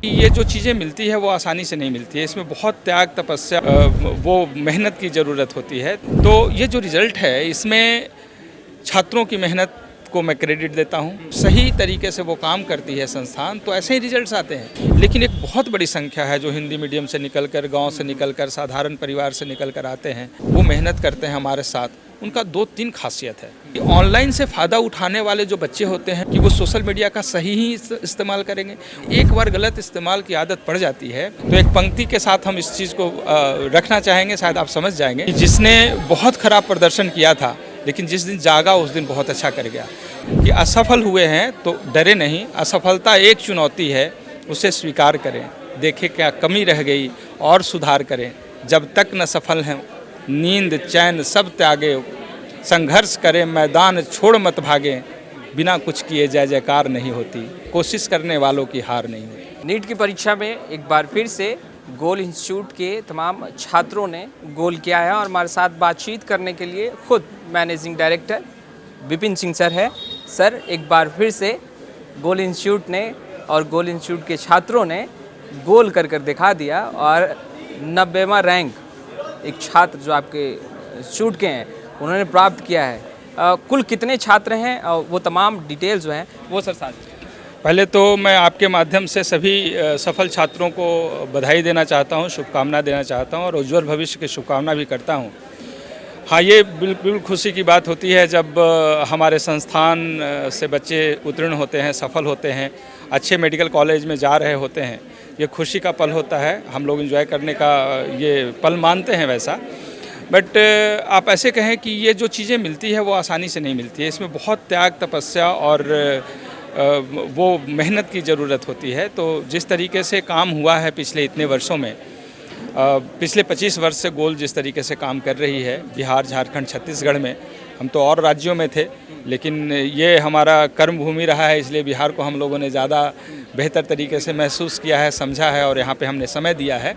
ये जो चीज़ें मिलती है वो आसानी से नहीं मिलती है, इसमें बहुत त्याग तपस्या वो मेहनत की ज़रूरत होती है। तो ये जो रिज़ल्ट है इसमें छात्रों की मेहनत को मैं क्रेडिट देता हूँ। सही तरीके से वो काम करती है संस्थान तो ऐसे ही रिजल्ट्स आते हैं। लेकिन एक बहुत बड़ी संख्या है जो हिंदी मीडियम से निकलकर, गांव से निकलकर, साधारण परिवार से निकलकर आते हैं, वो मेहनत करते हैं हमारे साथ। उनका 2-3 खासियत है कि ऑनलाइन से फ़ायदा उठाने वाले जो बच्चे होते हैं कि वो सोशल मीडिया का सही ही इस्तेमाल करेंगे। एक बार गलत इस्तेमाल की आदत पड़ जाती है तो एक पंक्ति के साथ हम इस चीज़ को रखना चाहेंगे, शायद आप समझ जाएंगे। जिसने बहुत ख़राब प्रदर्शन किया था लेकिन जिस दिन जागा उस दिन बहुत अच्छा कर गया। कि असफल हुए हैं तो डरे नहीं, असफलता एक चुनौती है, उसे स्वीकार करें, देखें क्या कमी रह गई और सुधार करें। जब तक न सफल हैं नींद चैन सब त्यागे, संघर्ष करें मैदान छोड़ मत भागें, बिना कुछ किए जय जयकार नहीं होती, कोशिश करने वालों की हार नहीं होती। नीट की परीक्षा में एक बार फिर से गोल इंस्टीट्यूट के तमाम छात्रों ने गोल किया है और हमारे साथ बातचीत करने के लिए खुद managing director Vipin Singh sir है। सर, एक बार फिर से गोल इंस्टीट्यूट ने और गोल इंस्टीट्यूट के छात्रों ने गोल कर दिखा दिया और 90वां रैंक एक छात्र जो आपके इंस्टीट्यूट के हैं उन्होंने प्राप्त किया है। कुल कितने छात्र हैं और वो तमाम डिटेल्स जो हैं वो सर साथ। पहले तो मैं आपके माध्यम से सभी सफल छात्रों को बधाई देना चाहता हूं, शुभकामना देना चाहता हूं और उज्जवल भविष्य की शुभकामना भी करता हूं। हाँ, ये बिल्कुल खुशी की बात होती है जब हमारे संस्थान से बच्चे उत्तीर्ण होते हैं, सफल होते हैं, अच्छे मेडिकल कॉलेज में जा रहे होते हैं। ये खुशी का पल होता है, हम लोग एंजॉय करने का ये पल मानते हैं वैसा। बट आप ऐसे कहें कि ये जो चीज़ें मिलती है वो आसानी से नहीं मिलती है, इसमें बहुत त्याग तपस्या और वो मेहनत की ज़रूरत होती है। तो जिस तरीके से काम हुआ है पिछले इतने वर्षों में, पिछले 25 वर्ष से गोल जिस तरीके से काम कर रही है बिहार, झारखंड, छत्तीसगढ़ में, हम तो और राज्यों में थे लेकिन ये हमारा कर्म भूमि रहा है, इसलिए बिहार को हम लोगों ने ज़्यादा बेहतर तरीके से महसूस किया है, समझा है और यहाँ पे हमने समय दिया है।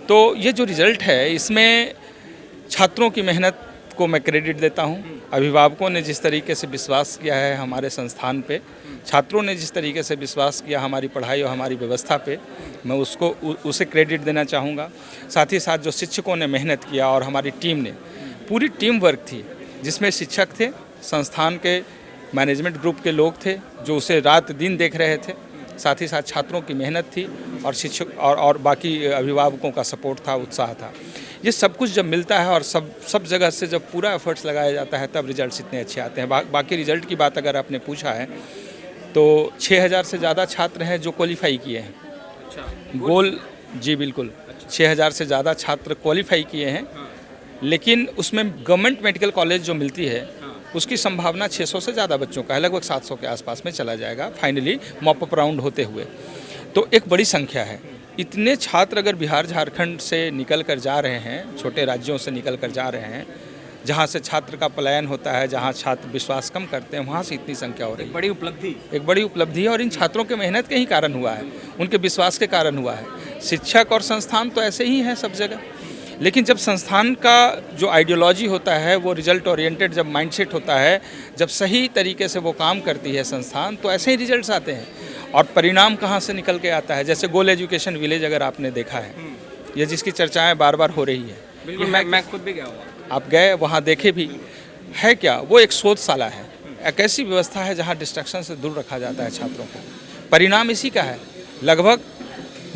तो ये जो रिज़ल्ट है इसमें छात्रों की मेहनत को मैं क्रेडिट देता हूँ। अभिभावकों ने जिस तरीके से विश्वास किया है हमारे संस्थान पे, छात्रों ने जिस तरीके से विश्वास किया हमारी पढ़ाई और हमारी व्यवस्था पे, मैं उसे क्रेडिट देना चाहूँगा। साथ ही साथ जो शिक्षकों ने मेहनत किया और हमारी टीम ने, पूरी टीम वर्क थी जिसमें शिक्षक थे, संस्थान के मैनेजमेंट ग्रुप के लोग थे जो उसे रात दिन देख रहे थे, साथ ही साथ छात्रों की मेहनत थी और शिक्षक और बाकी अभिभावकों का सपोर्ट था, उत्साह था। ये सब कुछ जब मिलता है और सब जगह से जब पूरा एफर्ट्स लगाया जाता है तब रिजल्ट्स इतने अच्छे आते हैं। बाकी रिजल्ट की बात अगर आपने पूछा है तो 6000 से ज़्यादा छात्र हैं जो क्वालिफाई किए हैं। अच्छा, गोल जी बिल्कुल। अच्छा। 6000 से ज़्यादा छात्र क्वालिफाई किए हैं। हाँ। लेकिन उसमें गवर्नमेंट मेडिकल कॉलेज जो मिलती है, हाँ, उसकी संभावना 600 से ज़्यादा बच्चों का है, लगभग 700 के आसपास में चला जाएगा फाइनली मॉप अप राउंड होते हुए। तो एक बड़ी संख्या है। इतने छात्र अगर बिहार, झारखंड से निकल कर जा रहे हैं, छोटे राज्यों से निकल कर जा रहे हैं, जहाँ से छात्र का पलायन होता है, जहाँ छात्र विश्वास कम करते हैं, वहाँ से इतनी संख्या हो रही है। एक बड़ी उपलब्धि है और इन छात्रों के मेहनत के ही कारण हुआ है, उनके विश्वास के कारण हुआ है। शिक्षक और संस्थान तो ऐसे ही हैं सब जगह, लेकिन जब संस्थान का जो आइडियोलॉजी होता है, वो रिजल्ट ओरिएंटेड जब माइंडसेट होता है, जब सही तरीके से वो काम करती है संस्थान, तो ऐसे ही रिजल्ट्स आते हैं। और परिणाम कहाँ से निकल के आता है, जैसे गोल एजुकेशन विलेज अगर आपने देखा है, ये जिसकी चर्चाएं बार बार हो रही है। बिल्कुल, मैं खुद भी गया हुआ। आप गए, वहाँ देखे भी है क्या, वो एक शोधशाला है, एक ऐसी व्यवस्था है जहाँ डिस्ट्रैक्शन से दूर रखा जाता है छात्रों को। परिणाम इसी का है। लगभग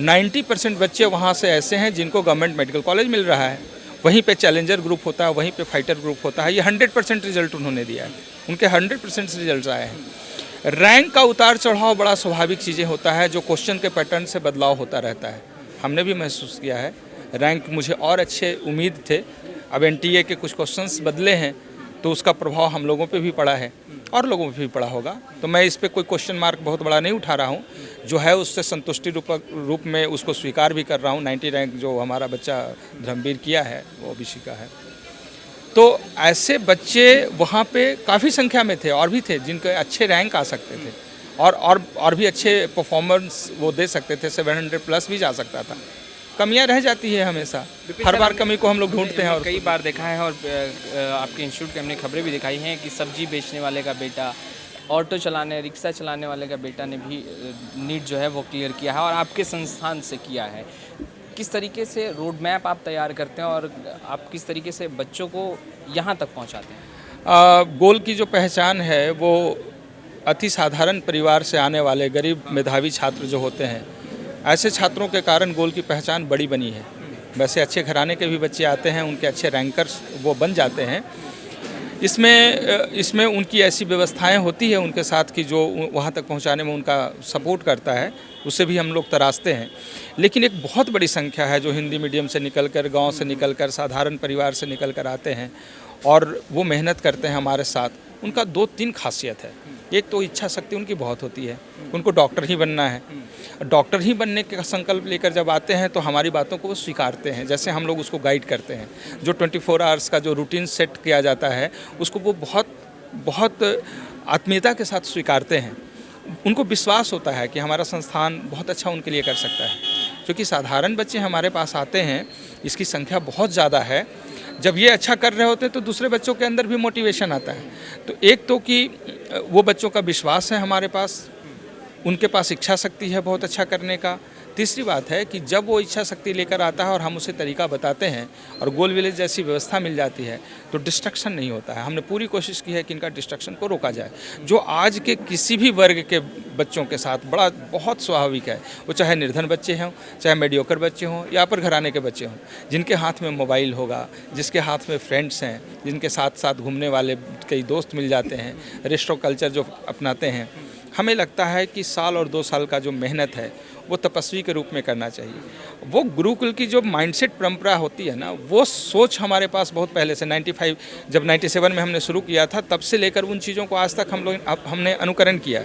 90% बच्चे वहाँ से ऐसे हैं जिनको गवर्नमेंट मेडिकल कॉलेज मिल रहा है, वहीं पे चैलेंजर ग्रुप होता है, वहीं पे फाइटर ग्रुप होता है। ये 100% रिजल्ट उन्होंने दिया है, उनके 100% रिजल्ट आए हैं। रैंक का उतार चढ़ाव बड़ा स्वाभाविक चीज़ें होता है, जो क्वेश्चन के पैटर्न से बदलाव होता रहता है। हमने भी महसूस किया है, रैंक मुझे और अच्छे उम्मीद थे, अब एनटीए के कुछ क्वेश्चंस बदले हैं तो उसका प्रभाव हम लोगों पे भी पड़ा है और लोगों पे भी पड़ा होगा। तो मैं इस पे कोई क्वेश्चन मार्क बहुत बड़ा नहीं उठा रहा हूँ, जो है उससे संतुष्टि रूप में उसको स्वीकार भी कर रहा हूँ। 90 रैंक जो हमारा बच्चा धर्मवीर किया है वो ओबीसी का है। तो ऐसे बच्चे वहाँ पे काफ़ी संख्या में थे और भी थे जिनके अच्छे रैंक आ सकते थे और भी अच्छे परफॉर्मेंस वो दे सकते थे, 700 प्लस भी जा सकता था। कमियां रह जाती है हमेशा, हर बार कमी को हम लोग ढूंढते हैं और कई बार देखा है और आपके इंस्टीट्यूट की हमने खबरें भी दिखाई हैं कि सब्जी बेचने वाले का बेटा ऑटो चलाने रिक्शा चलाने वाले का बेटा ने भी नीट जो है वो क्लियर किया है और आपके संस्थान से किया है। किस तरीके से रोड मैप आप तैयार करते हैं और आप किस तरीके से बच्चों को यहाँ तक पहुँचाते हैं? गोल की जो पहचान है वो अति साधारण परिवार से आने वाले गरीब मेधावी छात्र जो होते हैं, ऐसे छात्रों के कारण गोल की पहचान बड़ी बनी है। वैसे अच्छे घराने के भी बच्चे आते हैं, उनके अच्छे रैंकर्स वो बन जाते हैं। इसमें उनकी ऐसी व्यवस्थाएं होती है उनके साथ कि जो वहाँ तक पहुँचाने में उनका सपोर्ट करता है, उससे भी हम लोग तराशते हैं। लेकिन एक बहुत बड़ी संख्या है जो हिंदी मीडियम से निकलकर, गांव से निकलकर, साधारण परिवार से निकलकर आते हैं और वो मेहनत करते हैं हमारे साथ। उनका 2-3 खासियत है। एक तो इच्छा शक्ति उनकी बहुत होती है, उनको डॉक्टर ही बनना है। डॉक्टर ही बनने का संकल्प लेकर जब आते हैं तो हमारी बातों को वो स्वीकारते हैं, जैसे हम लोग उसको गाइड करते हैं। जो 24 आवर्स का जो रूटीन सेट किया जाता है उसको वो बहुत आत्मीयता के साथ स्वीकारते हैं। उनको विश्वास होता है कि हमारा संस्थान बहुत अच्छा उनके लिए कर सकता है। क्योंकि साधारण बच्चे हमारे पास आते हैं, इसकी संख्या बहुत ज़्यादा है। जब ये अच्छा कर रहे होते हैं तो दूसरे बच्चों के अंदर भी मोटिवेशन आता है। तो एक तो कि वो बच्चों का विश्वास है हमारे पास, उनके पास इच्छा शक्ति है बहुत अच्छा करने का। तीसरी बात है कि जब वो इच्छा शक्ति लेकर आता है और हम उसे तरीका बताते हैं और गोल विलेज जैसी व्यवस्था मिल जाती है तो डिस्ट्रक्शन नहीं होता है। हमने पूरी कोशिश की है कि इनका डिस्ट्रक्शन को रोका जाए, जो आज के किसी भी वर्ग के बच्चों के साथ बहुत स्वाभाविक है। वो चाहे निर्धन बच्चे हों, चाहे मीडियोकर बच्चे हों या अपर घराने के बच्चे हों, जिनके हाथ में मोबाइल होगा, जिसके हाथ में फ्रेंड्स हैं, जिनके साथ साथ घूमने वाले कई दोस्त मिल जाते हैं, रेस्ट्रो कल्चर जो अपनाते हैं, हमें लगता है कि साल और 2 साल का जो मेहनत है वो तपस्वी के रूप में करना चाहिए। वो गुरुकुल की जो माइंडसेट परंपरा होती है ना, वो सोच हमारे पास बहुत पहले से 97 में हमने शुरू किया था, तब से लेकर उन चीज़ों को आज तक हमने अनुकरण किया।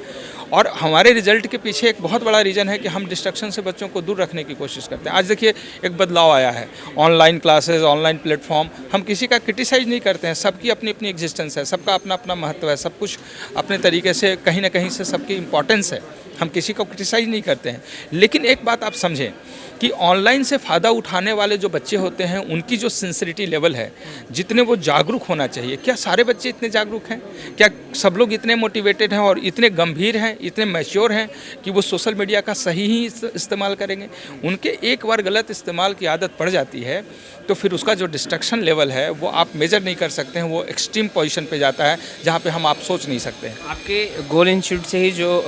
और हमारे रिजल्ट के पीछे एक बहुत बड़ा रीज़न है कि हम डिस्ट्रक्शन से बच्चों को दूर रखने की कोशिश करते हैं। आज देखिए एक बदलाव आया है, ऑनलाइन क्लासेस, ऑनलाइन प्लेटफॉर्म। हम किसी का क्रिटिसाइज नहीं करते हैं, सबकी अपनी अपनी एग्जिस्टेंस है, सबका अपना अपना महत्व है, सब कुछ अपने तरीके से कहीं ना कहीं से सबकी इम्पोर्टेंस है। हम किसी को क्रिटिसाइज नहीं करते हैं। लेकिन एक बात आप समझें कि ऑनलाइन से फ़ायदा उठाने वाले जो बच्चे होते हैं उनकी जो सिंसिरिटी लेवल है, जितने वो जागरूक होना चाहिए, क्या सारे बच्चे इतने जागरूक हैं? क्या सब लोग इतने मोटिवेटेड हैं और इतने गंभीर हैं, इतने मैच्योर हैं कि वो सोशल मीडिया का सही ही इस्तेमाल करेंगे? उनके एक बार गलत इस्तेमाल की आदत पड़ जाती है तो फिर उसका जो डिस्ट्रक्शन लेवल है वो आप मेजर नहीं कर सकते हैं। वो एक्सट्रीम पोजीशन पे जाता है जहाँ पे हम आप सोच नहीं सकते हैं। आपके गोल इंस्टीट्यूट से ही जो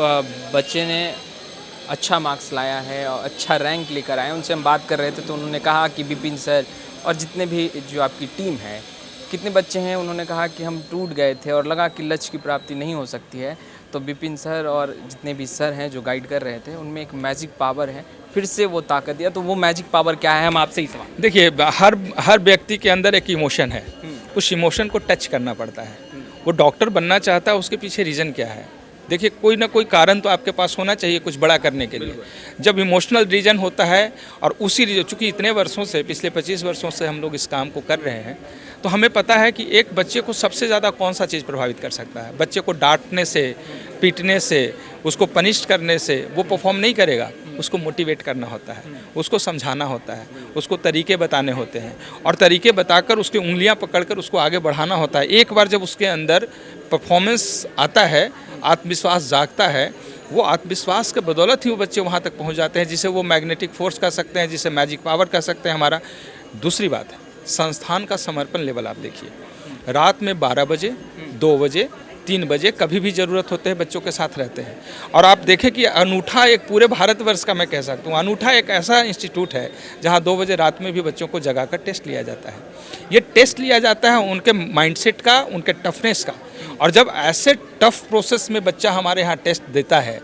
बच्चे ने अच्छा मार्क्स लाया है और अच्छा रैंक लेकर आए, उनसे हम बात कर रहे थे तो उन्होंने कहा कि विपिन सर और जितने भी जो आपकी टीम है, कितने बच्चे हैं, उन्होंने कहा कि हम टूट गए थे और लगा कि लक्ष्य की प्राप्ति नहीं हो सकती है। तो विपिन सर और जितने भी सर हैं जो गाइड कर रहे थे, उनमें एक मैजिक पावर है, फिर से वो ताकत दिया। तो वो मैजिक पावर क्या है, हम आपसे ही सवाल। देखिए, हर व्यक्ति के अंदर एक इमोशन है, उस इमोशन को टच करना पड़ता है। वो डॉक्टर बनना चाहता है, उसके पीछे रीज़न क्या है? देखिए, कोई ना कोई कारण तो आपके पास होना चाहिए कुछ बड़ा करने के लिए। जब इमोशनल रीजन होता है और उसी रीजन, चूँकि इतने वर्षों से, पिछले 25 वर्षों से हम लोग इस काम को कर रहे हैं, तो हमें पता है कि एक बच्चे को सबसे ज़्यादा कौन सा चीज़ प्रभावित कर सकता है। बच्चे को डांटने से, पीटने से, उसको पनिश करने से वो परफॉर्म नहीं करेगा। उसको मोटिवेट करना होता है, उसको समझाना होता है, उसको तरीके बताने होते हैं और तरीके बताकर उसकी उंगलियां पकड़कर उसको आगे बढ़ाना होता है। एक बार जब उसके अंदर परफॉर्मेंस आता है, आत्मविश्वास जागता है, वो आत्मविश्वास के बदौलत ही वो बच्चे वहाँ तक पहुँच जाते हैं, जिसे वो मैग्नेटिक फोर्स कह सकते हैं, जिसे मैजिक पावर कह सकते हैं हमारा। दूसरी बात है संस्थान का समर्पण लेवल। आप देखिए, रात में 12 बजे, 2 बजे, 3 बजे कभी भी ज़रूरत होते हैं बच्चों के साथ रहते हैं। और आप देखें कि अनूठा, एक पूरे भारतवर्ष का मैं कह सकता हूँ, अनूठा एक ऐसा इंस्टीट्यूट है जहाँ 2 बजे रात में भी बच्चों को जगाकर टेस्ट लिया जाता है। ये टेस्ट लिया जाता है उनके माइंडसेट का, उनके टफनेस का। और जब ऐसे टफ प्रोसेस में बच्चा हमारे यहाँ टेस्ट देता है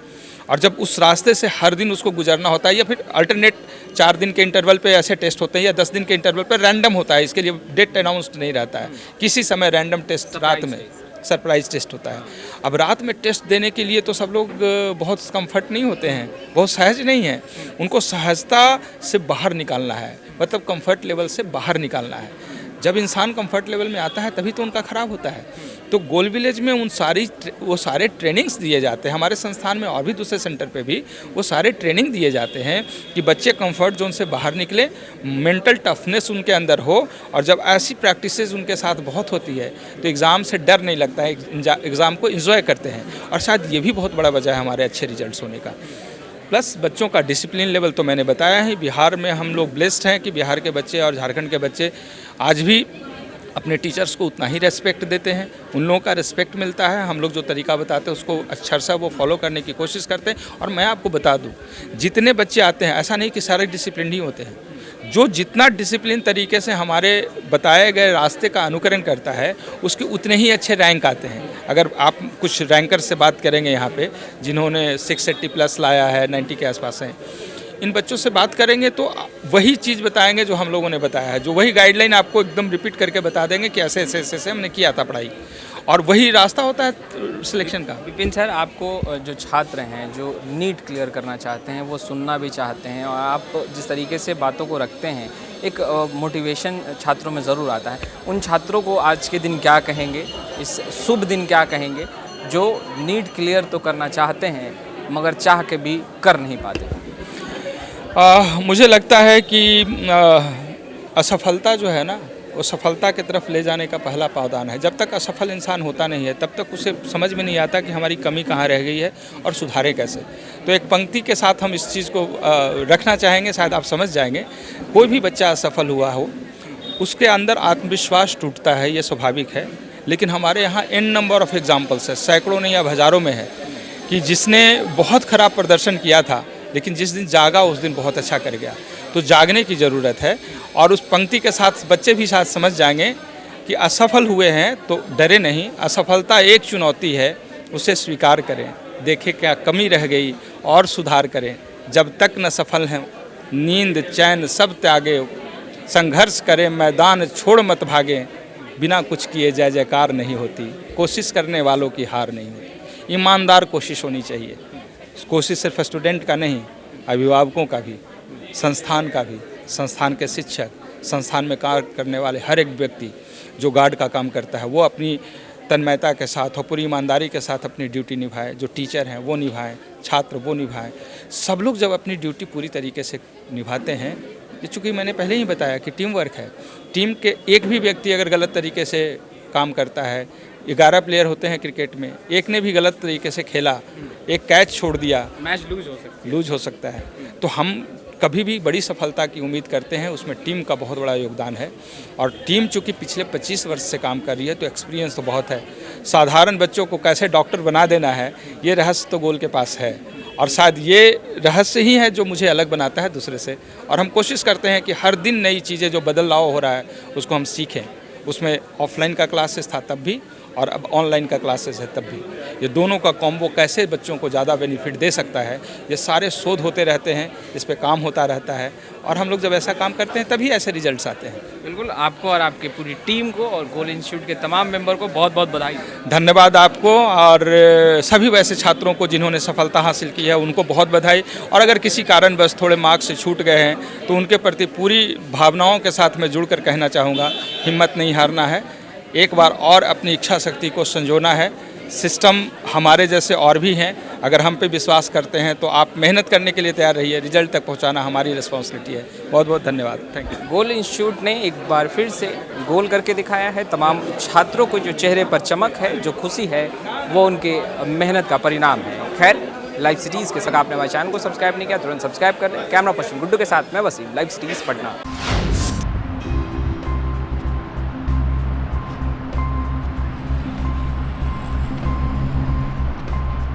और जब उस रास्ते से हर दिन उसको गुजरना होता है, या फिर अल्टरनेट 4 दिन के इंटरवल पे ऐसे टेस्ट होते हैं या 10 दिन के इंटरवल पे रैंडम होता है, इसके लिए डेट अनाउंस्ड नहीं रहता है, किसी समय रैंडम टेस्ट रात में सरप्राइज टेस्ट होता है। अब रात में टेस्ट देने के लिए तो सब लोग बहुत कंफर्ट नहीं होते हैं, बहुत सहज नहीं है। उनको सहजता से बाहर निकालना है, मतलब कंफर्ट लेवल से बाहर निकालना है। जब इंसान कंफर्ट लेवल में आता है तभी तो उनका खराब होता है। तो गोल विलेज में वो सारे ट्रेनिंग्स दिए जाते हैं। हमारे संस्थान में और भी दूसरे सेंटर पे भी वो सारे ट्रेनिंग दिए जाते हैं कि बच्चे कंफर्ट जोन से बाहर निकले, मेंटल टफनेस उनके अंदर हो, और जब ऐसी प्रैक्टिसेस उनके साथ बहुत होती है तो एग्ज़ाम से डर नहीं लगता है, एग्ज़ाम को एंजॉय करते हैं। और शायद ये भी बहुत बड़ा वजह है हमारे अच्छे रिजल्ट्स होने का। प्लस बच्चों का डिसिप्लिन लेवल तो मैंने बताया है। बिहार में हम लोग ब्लेस्ड हैं कि बिहार के बच्चे और झारखंड के बच्चे आज भी अपने टीचर्स को उतना ही रेस्पेक्ट देते हैं, उन लोगों का रिस्पेक्ट मिलता है। हम लोग जो तरीका बताते हैं उसको अक्षरशः वो फॉलो करने की कोशिश करते हैं। और मैं आपको बता दूं, जितने बच्चे आते हैं ऐसा नहीं कि सारे डिसिप्लिन ही होते हैं। जो जितना डिसिप्लिन तरीके से हमारे बताए गए रास्ते का अनुकरण करता है उसके उतने ही अच्छे रैंक आते हैं। अगर आप कुछ रैंकर से बात करेंगे यहाँ पे जिन्होंने 680 प्लस लाया है, 90 के आसपास हैं, इन बच्चों से बात करेंगे तो वही चीज़ बताएंगे जो हम लोगों ने बताया है, जो वही गाइडलाइन आपको एकदम रिपीट करके बता देंगे कि ऐसे ऐसे ऐसे हमने किया था पढ़ाई, और वही रास्ता होता है सिलेक्शन का। विपिन सर, आपको जो छात्र हैं जो नीट क्लियर करना चाहते हैं वो सुनना भी चाहते हैं, और आप जिस तरीके से बातों को रखते हैं एक मोटिवेशन छात्रों में ज़रूर आता है। उन छात्रों को आज के दिन क्या कहेंगे, इस शुभ दिन क्या कहेंगे जो नीट क्लियर तो करना चाहते हैं मगर चाह के भी कर नहीं पाते? मुझे लगता है कि असफलता जो है ना वो सफलता की तरफ ले जाने का पहला पावदान है। जब तक असफल इंसान होता नहीं है तब तक उसे समझ में नहीं आता कि हमारी कमी कहाँ रह गई है और सुधारे कैसे। तो एक पंक्ति के साथ हम इस चीज़ को रखना चाहेंगे, शायद आप समझ जाएंगे। कोई भी बच्चा असफल हुआ हो उसके अंदर आत्मविश्वास टूटता है, ये स्वाभाविक है। लेकिन हमारे यहाँ एन नंबर ऑफ एग्जाम्पल्स है, सैकड़ों नहीं अब हज़ारों में है, कि जिसने बहुत ख़राब प्रदर्शन किया था लेकिन जिस दिन जागा उस दिन बहुत अच्छा कर गया। तो जागने की ज़रूरत है, और उस पंक्ति के साथ बच्चे भी शायद समझ जाएंगे कि असफल हुए हैं तो डरे नहीं, असफलता एक चुनौती है, उसे स्वीकार करें, देखें क्या कमी रह गई और सुधार करें। जब तक न सफल हैं नींद चैन सब त्यागे, संघर्ष करें मैदान छोड़ मत भागें, बिना कुछ किए जय जयकार नहीं होती, कोशिश करने वालों की हार नहीं होती। ईमानदार कोशिश होनी चाहिए। कोशिश सिर्फ स्टूडेंट का नहीं, अभिभावकों का भी, संस्थान का भी, संस्थान के शिक्षक, संस्थान में कार्य करने वाले हर एक व्यक्ति जो गार्ड का काम करता है वो अपनी तन्मयता के साथ और पूरी ईमानदारी के साथ अपनी ड्यूटी निभाए। जो टीचर हैं वो निभाएं, छात्र वो निभाएं। सब लोग जब अपनी ड्यूटी पूरी तरीके से निभाते हैं, चूँकि मैंने पहले ही बताया कि टीम वर्क है, टीम के एक भी व्यक्ति अगर गलत तरीके से काम करता है, 11 प्लेयर होते हैं क्रिकेट में, एक ने भी गलत तरीके से खेला, एक कैच छोड़ दिया, मैच लूज हो सकता है। तो हम कभी भी बड़ी सफलता की उम्मीद करते हैं, उसमें टीम का बहुत बड़ा योगदान है। और टीम चूँकि पिछले 25 वर्ष से काम कर रही है तो एक्सपीरियंस तो बहुत है। साधारण बच्चों को कैसे डॉक्टर बना देना है ये रहस्य तो गोल के पास है, और शायद ये रहस्य ही है जो मुझे अलग बनाता है दूसरे से। और हम कोशिश करते हैं कि हर दिन नई चीज़ें जो बदलाव हो रहा है उसको हम सीखें। उसमें ऑफलाइन का क्लासेस था तब भी, और अब ऑनलाइन का क्लासेस है तब भी। ये दोनों का कॉम्बो कैसे बच्चों को ज़्यादा बेनिफिट दे सकता है, ये सारे शोध होते रहते हैं, इस पे काम होता रहता है। और हम लोग जब ऐसा काम करते हैं तभी ऐसे रिजल्ट्स आते हैं। बिल्कुल, आपको और आपकी पूरी टीम को और गोल इंस्टीट्यूट के तमाम मेंबर को बहुत बहुत बधाई। धन्यवाद आपको, और सभी वैसे छात्रों को जिन्होंने सफलता हासिल की है उनको बहुत बधाई। और अगर किसी कारणवश थोड़े मार्क्स से छूट गए हैं तो उनके प्रति पूरी भावनाओं के साथ मैं जुड़कर कहना चाहूँगा, हिम्मत नहीं हारना है, एक बार और अपनी इच्छा शक्ति को संजोना है। सिस्टम हमारे जैसे और भी हैं, अगर हम पे विश्वास करते हैं तो आप मेहनत करने के लिए तैयार रहिए, रिजल्ट तक पहुंचाना हमारी रिस्पॉन्सिबिलिटी है। बहुत बहुत धन्यवाद, थैंक यू। गोल इंस्टीट्यूट ने एक बार फिर से गोल करके दिखाया है। तमाम छात्रों को जो चेहरे पर चमक है, जो खुशी है, वो उनके मेहनत का परिणाम है। खैर, लाइव सिटीज़ के साथ आपने हमारे चैनल को सब्सक्राइब नहीं किया तुरंत सब्सक्राइब कर लें। कैमरा पर्सन गुड्डू के साथ मैं वसीम, लाइव सिटीज़ पटना।